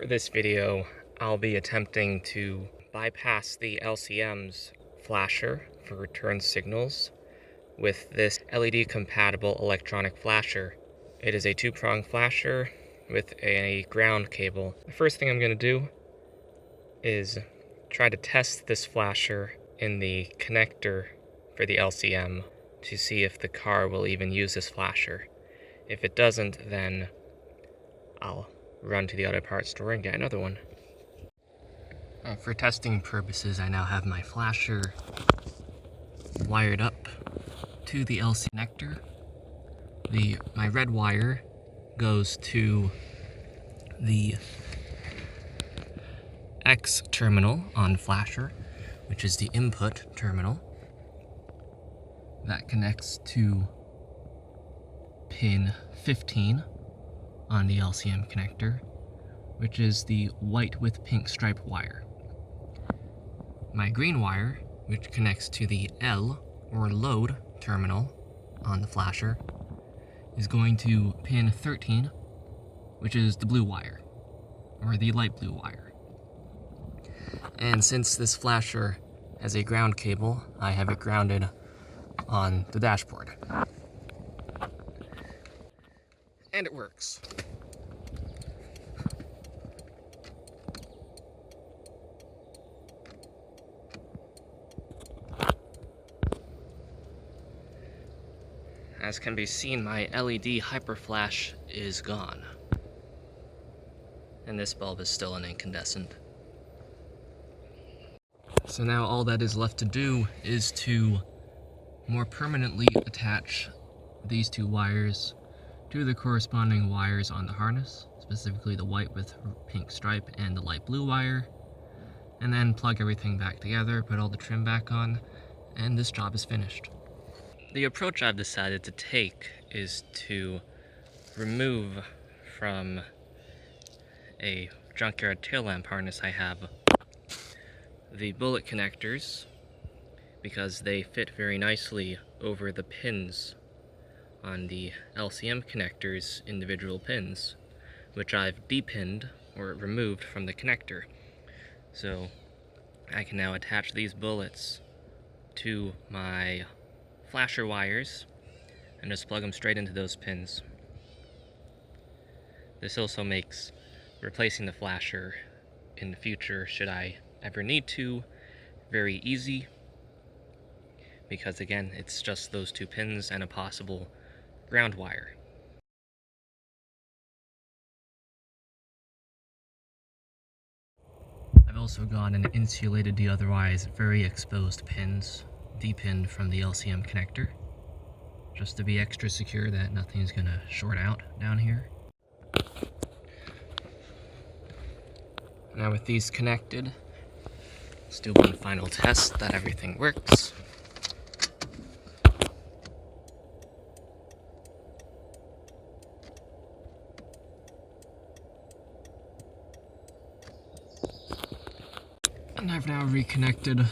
For this video, I'll be attempting to bypass the LCM's flasher for return signals with this LED compatible electronic flasher. It is a two-prong flasher with a ground cable. The first thing I'm going to do is try to test this flasher in the connector for the LCM to see if the car will even use this flasher. If it doesn't, then I'll run to the auto parts store and get another one. For testing purposes, I now have my flasher wired up to the LC connector. My red wire goes to the X terminal on flasher, which is the input terminal. That connects to pin 15 on the LCM connector, which is the white with pink stripe wire. My green wire, which connects to the L or load terminal on the flasher, is going to pin 13, which is the blue wire, or the light blue wire. And since this flasher has a ground cable, I have it grounded on the dashboard. And it works. As can be seen, my LED Hyperflash is gone. And this bulb is still an incandescent. So now all that is left to do is to more permanently attach these two wires to the corresponding wires on the harness, specifically the white with pink stripe and the light blue wire, and then plug everything back together, put all the trim back on, and this job is finished. The approach I've decided to take is to remove from a junkyard tail lamp harness I have the bullet connectors, because they fit very nicely over the pins on the LCM connector's individual pins, which I've depinned or removed from the connector. So I can now attach these bullets to my flasher wires and just plug them straight into those pins. This also makes replacing the flasher in the future, should I ever need to, very easy, because again, it's just those two pins and a possible ground wire. I've also gone and insulated the otherwise very exposed pins, depinned from the LCM connector, just to be extra secure that nothing's gonna short out down here. Now with these connected, let's do one final test that everything works. And I've now reconnected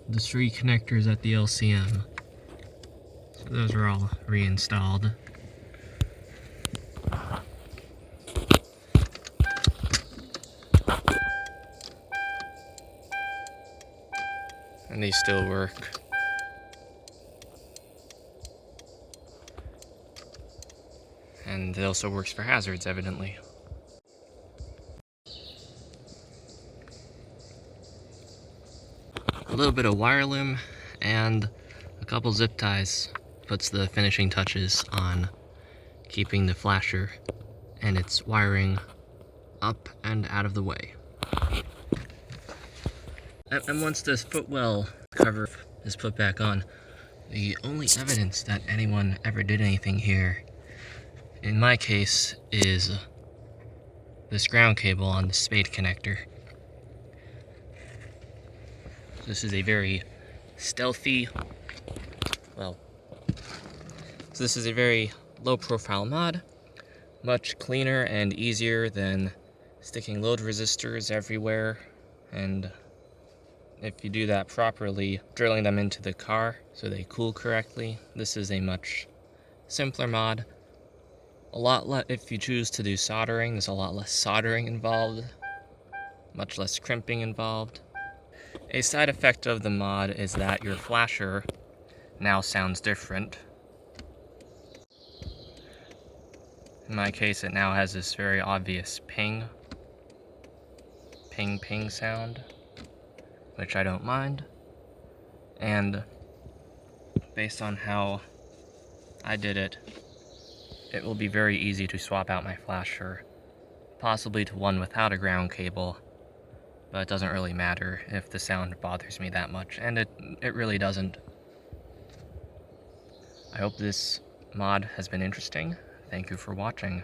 the three connectors at the LCM. So those are all reinstalled. And these still work. And it also works for hazards, evidently. A little bit of wire loom and a couple zip ties puts the finishing touches on keeping the flasher and its wiring up and out of the way. And once this Footwell cover is put back on, the only evidence that anyone ever did anything here, in my case, is this ground cable on the spade connector. This is a very stealthy, this is a very low profile mod, much cleaner and easier than sticking load resistors everywhere, and if you do that properly, drilling them into the car so they cool correctly. This is a much simpler mod. A lot less, if you choose to do soldering, there's a lot less soldering involved much less crimping involved. A side effect of the mod is that your flasher now sounds different. In my case, it now has this very obvious ping sound, which I don't mind. And based on how I did it, it will be very easy to swap out my flasher, possibly to one without a ground cable, but it doesn't really matter if the sound bothers me that much, and it really doesn't. I hope this mod has been interesting. Thank you for watching.